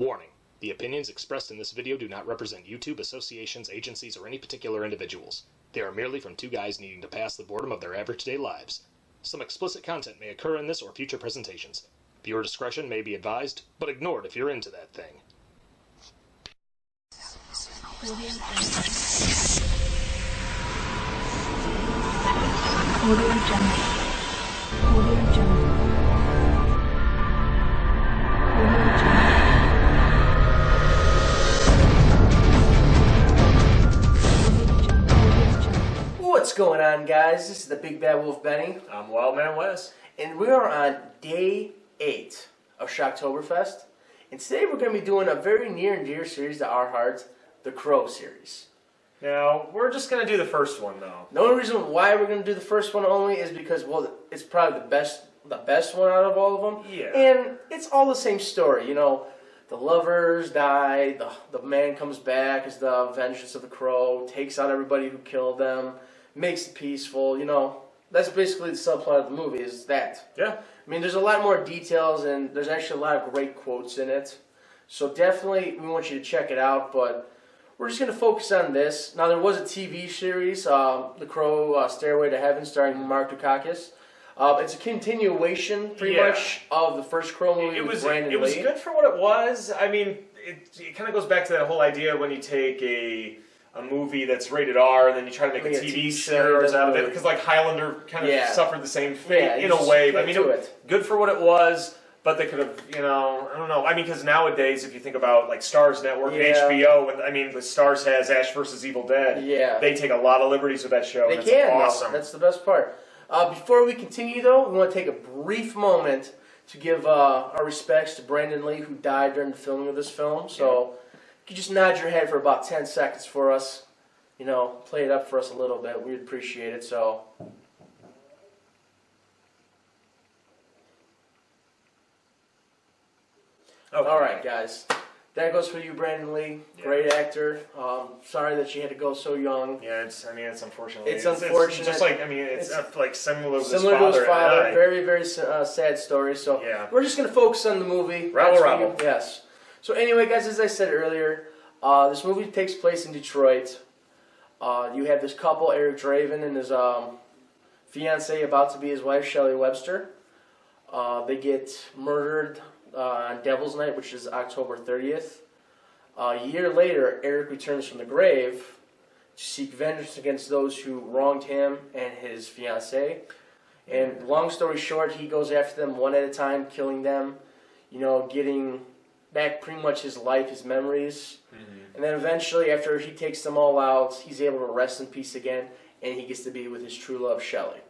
Warning: the opinions expressed in this video do not represent YouTube, associations, agencies, or any particular individuals. They are merely from two guys needing to pass the boredom of their average day lives. Some explicit content may occur in this or future presentations. Viewer discretion may be advised, but ignored if you're into that thing. What's going on, guys? This is the Big Bad Wolf Benny. I'm Wildman Wes. And we are on day 8 of Shocktoberfest. And today we're going to be doing a very near and dear series to our hearts, the Crow series. Now, we're just going to do the first one, though. The only reason why we're going to do the first one only is because, well, it's probably the best one out of all of them. Yeah. And it's all the same story, you know. The lovers die, the man comes back as the vengeance of the crow, takes out everybody who killed them, makes it peaceful, you know. That's basically the subplot of the movie, is that. Yeah. I mean, there's a lot more details, and there's actually a lot of great quotes in it. So definitely, we want you to check it out, but we're just going to focus on this. Now, there was a TV series, The Crow, Stairway to Heaven, starring Mark Dukakis. It's a continuation, pretty much, of the first Crow movie with Brandon Lee. It was good for what it was. I mean, it kind of goes back to that whole idea when you take a movie that's rated R and then you try to make a TV series out of it. Because, like, Highlander kind of suffered the same fate in a way. I mean, good for what it was, but they could have, you know, I don't know. I mean, because nowadays, if you think about, like, Starz Network and HBO, and I mean, the Starz has Ash vs. Evil Dead. Yeah. They take a lot of liberties with that show. They and can. Awesome. That's the best part. Before we continue, though, we want to take a brief moment to give our respects to Brandon Lee, who died during the filming of this film. So, you can just nod your head for about 10 seconds for us. You know, play it up for us a little bit. We'd appreciate it. So, okay. All right, guys. That goes for you, Brandon Lee. Great actor. Sorry that you had to go so young. Yeah, it's unfortunate. It's unfortunate. It's just like, I mean, it's like similar to his father. Very, very sad story. So we're just going to focus on the movie. Rabble. Yes. So anyway, guys, as I said earlier, this movie takes place in Detroit. You have this couple, Eric Draven and his fiancée, about to be his wife, Shelley Webster. They get murdered on Devil's Night, which is October 30th. A year later, Eric returns from the grave to seek vengeance against those who wronged him and his fiancée. And long story short, he goes after them one at a time, killing them, you know, getting back pretty much his life, his memories. And then eventually, after he takes them all out, he's able to rest in peace again, and he gets to be with his true love, Shelley.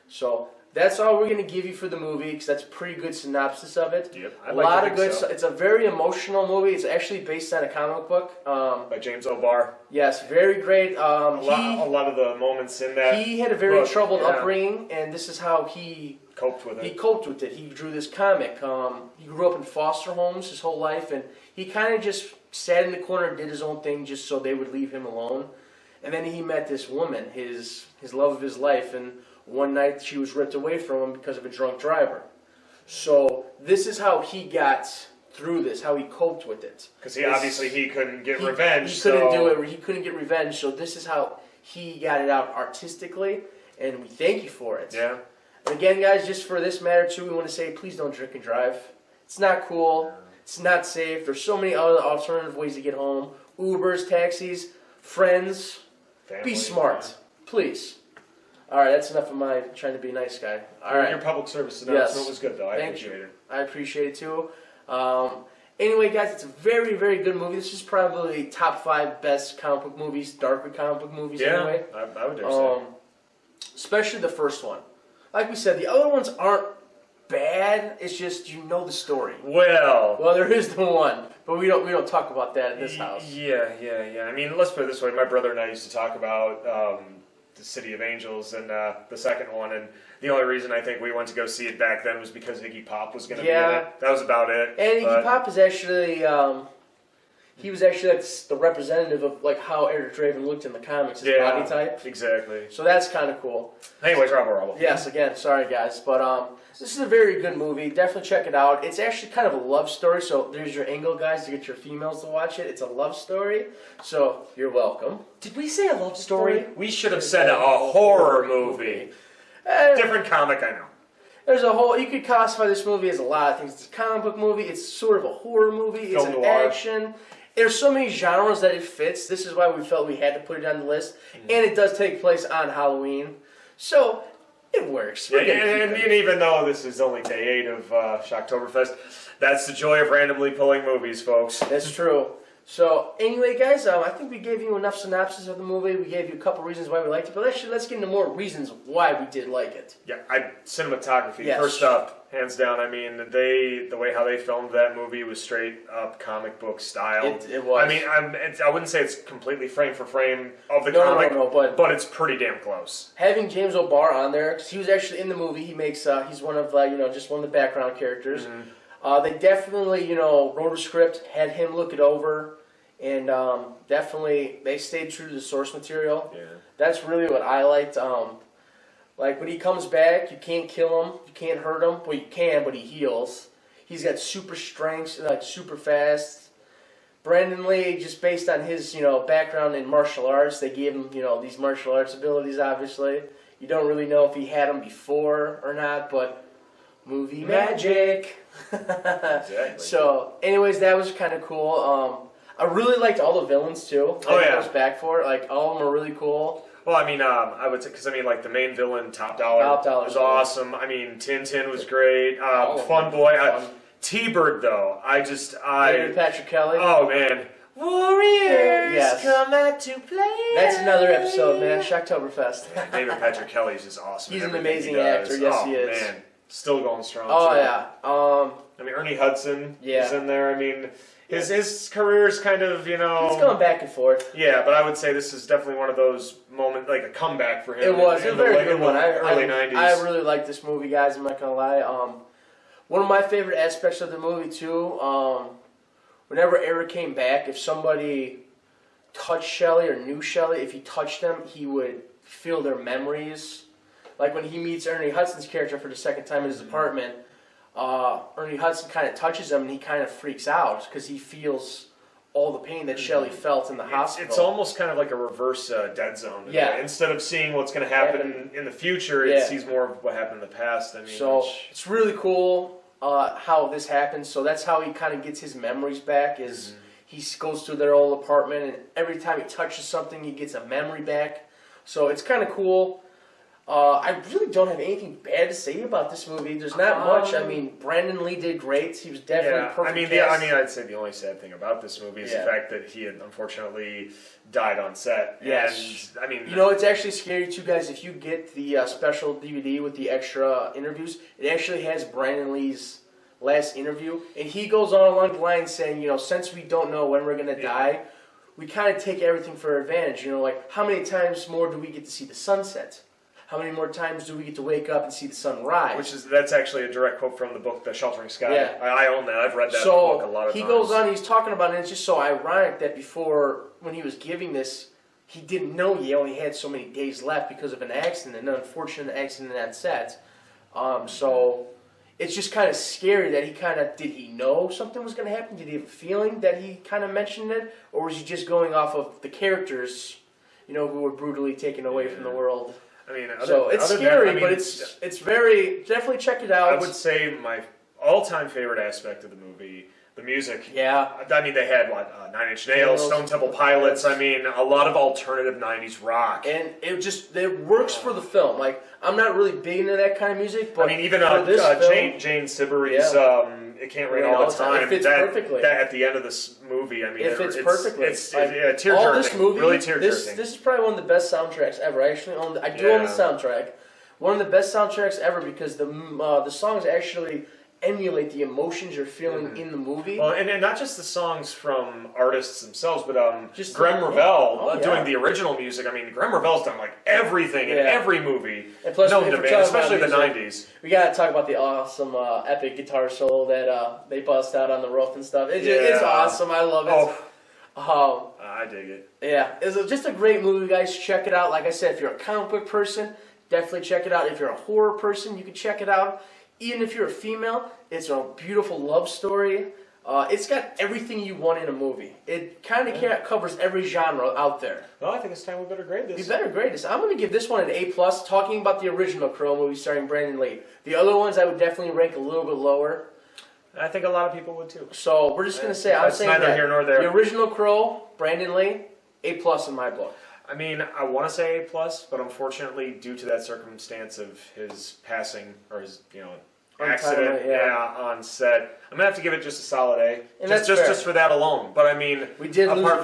So that's all we're going to give you for the movie, because that's a pretty good synopsis of it. Yep, a lot of good stuff. It's a very emotional movie. It's actually based on a comic book. By James O'Barr. Yes, very great. A lot of the moments in that. He had a very troubled upbringing, and this is how he coped with it. He coped with it. He drew this comic. He grew up in foster homes his whole life, and he kind of just sat in the corner and did his own thing just so they would leave him alone. And then he met this woman, his love of his life, and one night she was ripped away from him because of a drunk driver. So this is how he got through this, how he coped with it. Because he couldn't get revenge. He couldn't do it. He couldn't get revenge. So this is how he got it out artistically, and we thank you for it. Yeah. And again, guys, just for this matter too, we want to say, please don't drink and drive. It's not cool. It's not safe. There's so many other alternative ways to get home. Ubers, taxis, friends. Family, be smart, please. All right, that's enough of my trying to be a nice guy. All right. Your public service announcement was good, though. I appreciate it. I appreciate it, too. Anyway, guys, it's a very, very good movie. This is probably top 5 best comic book movies, darker comic book movies, anyway. I would dare say. Especially the first one. Like we said, the other ones aren't bad. It's just you know the story. Well, there is the one, but we don't talk about that in this house. Yeah. I mean, let's put it this way. My brother and I used to talk about the City of Angels and the second one, and the only reason I think we went to go see it back then was because Iggy Pop was going to be in it. That was about it. And Iggy Pop is actually he was actually like the representative of like how Eric Draven looked in the comics, his body type. Exactly. So that's kind of cool. Anyways, Robo. Yes, again, sorry guys, but this is a very good movie. Definitely check it out. It's actually kind of a love story, so there's your angle, guys, to get your females to watch it. It's a love story, so you're welcome. Did we say a love story? We should have said a horror movie. Different comic, I know. There's a whole, you could classify this movie as a lot of things. It's a comic book movie, it's sort of a horror movie, it's an action. There's so many genres that it fits. This is why we felt we had to put it on the list. And it does take place on Halloween. So, it works. Yeah, and even though this is only day 8 of Shocktoberfest, that's the joy of randomly pulling movies, folks. That's true. So, anyway, guys, I think we gave you enough synopsis of the movie. We gave you a couple reasons why we liked it. But let's get into more reasons why we did like it. Yeah, cinematography. Yes. First up, hands down. I mean, the way how they filmed that movie was straight up comic book style. It was. I mean, I wouldn't say it's completely frame for frame of the comic, but it's pretty damn close. Having James O'Barr on there, because he was actually in the movie. He makes he's one of just one of the background characters. Mm-hmm. They definitely, wrote a script, had him look it over, and definitely they stayed true to the source material. Yeah. That's really what I liked. Like when he comes back, you can't kill him, you can't hurt him. Well, you can, but he heals. He's got super strength, like super fast. Brandon Lee, just based on his, background in martial arts, they gave him, these martial arts abilities. Obviously, you don't really know if he had them before or not, but. Movie magic. Exactly. So, anyways, that was kind of cool. I really liked all the villains too. I was back for it. Like all of them are really cool. Well, I mean, I would say because like the main villain, Top Dollar was awesome. I mean, Tintin was great. Fun Boy, T-Bird though. David Patrick Kelly. Oh man. Warriors come out to play. That's another episode, man. Shocktoberfest. David Patrick Kelly is just awesome. He's an amazing actor. Yes, he is. Man. Still going strong. Oh, too. Yeah. I mean, Ernie Hudson is in there. I mean, his career is kind of, He's going back and forth. Yeah, but I would say this is definitely one of those moments, like a comeback for him. It was a very good one. Early 90s. I really like this movie, guys. I'm not going to lie. One of my favorite aspects of the movie, too, whenever Eric came back, if somebody touched Shelley or knew Shelley, if he touched them, he would feel their memories. Like when he meets Ernie Hudson's character for the second time in his apartment, Ernie Hudson kind of touches him and he kind of freaks out because he feels all the pain that Shelley felt in the hospital. It's almost kind of like a reverse Dead Zone. Yeah. Instead of seeing what's going to happen in the future, it sees more of what happened in the past. I mean, so it's really cool how this happens. So that's how he kind of gets his memories back is he goes to their old apartment and every time he touches something, he gets a memory back. So it's kind of cool. I really don't have anything bad to say about this movie. There's not much. I mean, Brandon Lee did great. He was definitely perfect. I mean, I'd say the only sad thing about this movie is the fact that he had unfortunately died on set. Yes. And, I mean, it's actually scary too, guys. If you get the special DVD with the extra interviews, it actually has Brandon Lee's last interview, and he goes on along the line saying, since we don't know when we're gonna die, we kind of take everything for advantage. Like how many times more do we get to see the sunset? How many more times do we get to wake up and see the sun rise? That's actually a direct quote from the book, The Sheltering Sky. Yeah. I own that. I've read that book a lot of times. He goes on, he's talking about it, and it's just so ironic that before, when he was giving this, he didn't know he only had so many days left because of an accident, an unfortunate accident on set. So it's just kind of scary that did he know something was going to happen? Did he have a feeling that he kind of mentioned it? Or was he just going off of the characters, who were brutally taken away from the world? I mean, it's scary, but it's very, definitely check it out. I would say my all-time favorite aspect of the movie, the music. Yeah. I mean, they had, Nine Inch Nails, Stone Temple Pilots. I mean, a lot of alternative 90s rock. And it works for the film. Like, I'm not really big into that kind of music, but I mean, even Jane Siberry's It Can't Rain All the Time. It fits perfectly. That at the end of this movie, I mean, it fits perfectly. It's tear-jerking. All this movie, really tear-jerking. This is probably one of the best soundtracks ever. I actually own the soundtrack. One of the best soundtracks ever because the songs actually emulate the emotions you're feeling in the movie. Well, and not just the songs from artists themselves, but just Graham Revell doing the original music. I mean, Graham Revell's done everything in every movie. And plus, especially the 90s. We gotta talk about the awesome epic guitar solo that they bust out on the roof and stuff. It's awesome. I love it. I dig it. Yeah, it's just a great movie, guys. Check it out. Like I said, if you're a comic book person, definitely check it out. If you're a horror person, you can check it out. Even if you're a female, it's a beautiful love story. It's got everything you want in a movie. It kind of covers every genre out there. Well, I think it's time we better grade this. We better grade this. I'm going to give this one an A+, talking about the original Crow movie starring Brandon Lee. The other ones I would definitely rank a little bit lower. I think a lot of people would too. So we're just going to say, I'm saying neither here nor there. The original Crow, Brandon Lee, A+ in my book. I mean, I want to say A+, but unfortunately, due to that circumstance of his passing, or his, accident on set, I'm gonna have to give it just a solid A. And just for that alone. But I mean, we did apart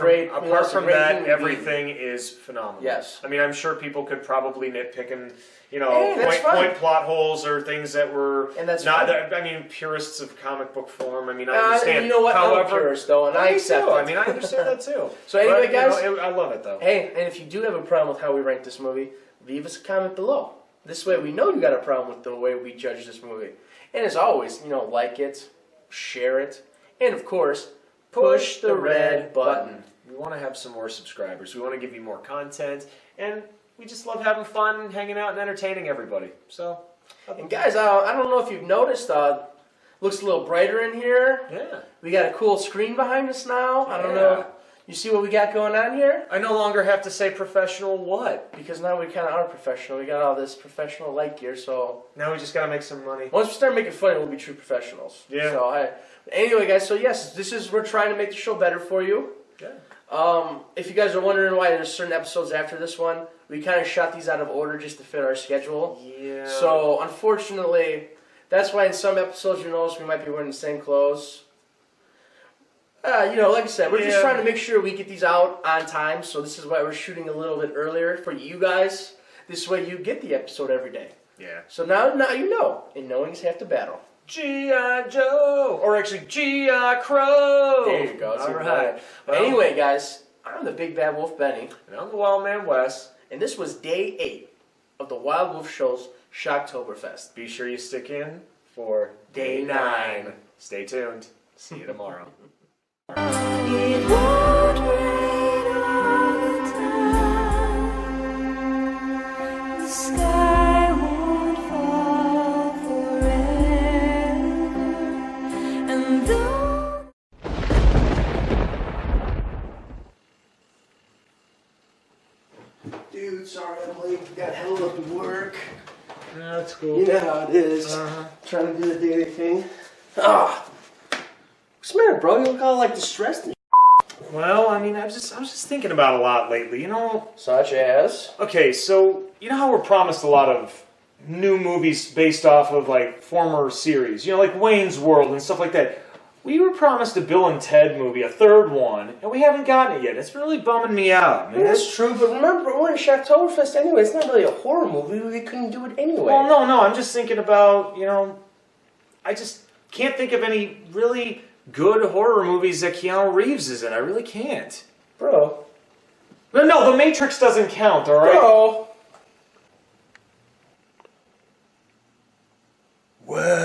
from that, everything is phenomenal. Yes. I mean, I'm sure people could probably nitpick and point plot holes or things that were I mean, purists of comic book form. I mean, I understand. You know what? However, I'm a purist though, and I accept it. I mean, I understand that too. So anyway, guys, I love it though. Hey, and if you do have a problem with how we rank this movie, leave us a comment below. This way we know you got a problem with the way we judge this movie. And as always, like it, share it, and of course, push the red button. We want to have some more subscribers. We want to give you more content, and we just love having fun, hanging out, and entertaining everybody. So, and guys, I don't know if you've noticed, looks a little brighter in here. Yeah. We got a cool screen behind us now. I don't know. You see what we got going on here? I no longer have to say professional what? Because now we kind of are professional. We got all this professional light gear, so... Now we just got to make some money. Once we start making fun, we'll be true professionals. Yeah. So, anyway, guys, so yes, we're trying to make the show better for you. Yeah. If you guys are wondering why there's certain episodes after this one, we kind of shot these out of order just to fit our schedule. Yeah. So, unfortunately, that's why in some episodes you notice we might be wearing the same clothes. Like I said, we're just trying to make sure we get these out on time, so this is why we're shooting a little bit earlier for you guys. This way you get the episode every day. Yeah. So now you know, and knowing is half the battle. G.I. Joe! Or actually, G.I. Crow! There you go. All right. Well, anyway, guys, I'm the Big Bad Wolf Benny. And I'm the Wild Man Wes. And this was day 8 of the Wild Wolf Show's Shocktoberfest. Be sure you stick in for day 9. Stay tuned. See you tomorrow. It won't rain all the time. The sky won't fall forever. And though Dude, sorry I'm late. Got held up at work. Yeah, that's cool. You know how it is. Trying to do the daily thing. What's the matter, bro? You look all distressed and Well, I mean, I was just thinking about a lot lately, Such as? Okay, so, you know how we're promised a lot of new movies based off of, former series? Like Wayne's World and stuff like that. We were promised a Bill and Ted movie, a 3rd one, and we haven't gotten it yet. It's really bumming me out, man. That's true, but remember, we're in Shocktoberfest anyway. It's not really a horror movie. They couldn't do it anyway. Well, no, I'm just thinking about, I just can't think of any really good horror movies that Keanu Reeves is in. I really can't. Bro. No, The Matrix doesn't count, alright? Bro. Well.